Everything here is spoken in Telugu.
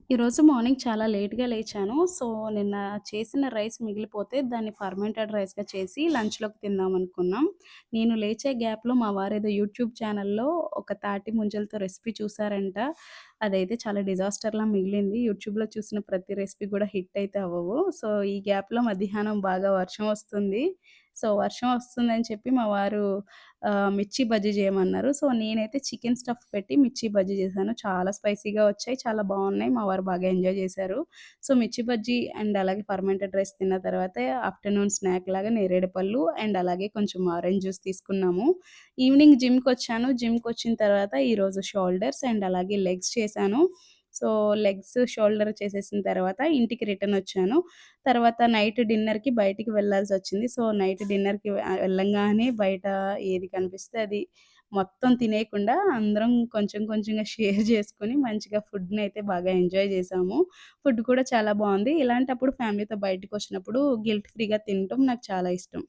ఈరోజు మార్నింగ్ చాలా లేట్‌గా లేచాను. సో, నిన్న చేసిన రైస్ మిగిలిపోతే దాన్ని ఫర్మెంటెడ్ రైస్‌గా చేసి లంచ్‌లోకి తిందామనుకున్నాం. నేను లేచే గ్యాప్‌లో మా వారేదో యూట్యూబ్ ఛానెల్‌లో ఒక తాటి ముంజలతో రెసిపీ చూసారంట. అదైతే చాలా డిజాస్టర్‌లా మిగిలింది. యూట్యూబ్‌లో చూసిన ప్రతి రెసిపీ కూడా హిట్ అయితే అవ్వవు. సో, ఈ గ్యాప్‌లో మధ్యాహ్నం బాగా వర్షం వస్తుంది. సో, వర్షం వస్తుందని చెప్పి మా వారు మిర్చి బజ్జీ చేయమన్నారు. సో, నేనైతే చికెన్ స్టఫ్ పెట్టి మిర్చి బజ్జీ చేశాను. చాలా స్పైసీగా వచ్చాయి. చాలా బావున్నాయి. మా వారు బాగా ఎంజాయ్ చేశారు. సో, మిర్చి బజ్జీ అండ్ అలాగే ఫర్మెంటెడ్ రైస్ తిన్న తర్వాత ఆఫ్టర్‌నూన్ స్నాక్ లాగా నేరేడు పళ్ళు అండ్ అలాగే కొంచెం ఆరెంజ్ జ్యూస్ తీసుకున్నాము. ఈవినింగ్ జిమ్‌కొచ్చాను. జిమ్‌కొచ్చిన తర్వాత ఈరోజు షోల్డర్స్ అండ్ అలాగే లెగ్స్ చేశాను. సో, లెగ్స్, షోల్డర్ చేసేసిన తర్వాత ఇంటికి రిటర్నొచ్చాను. తర్వాత నైట్ డిన్నర్‌కి బయటికి వెళ్ళాల్సొచ్చింది. సో, నైట్ డిన్నర్‌కి వెళ్ళంగానే బయట ఏది కనిపిస్తే అది మొత్తం తినేయకుండా అందరం కొంచెం కొంచెంగా షేర్ చేసుకొని మంచిగా ఫుడ్‌నయితే బాగా ఎంజాయ్ చేశాము. ఫుడ్ కూడా చాలా బావుంది. ఇలాంటప్పుడు ఫ్యామిలీతో బయటికొచ్చినప్పుడు గిల్ట్ ఫ్రీగా తినటం నాకు చాలా ఇష్టం.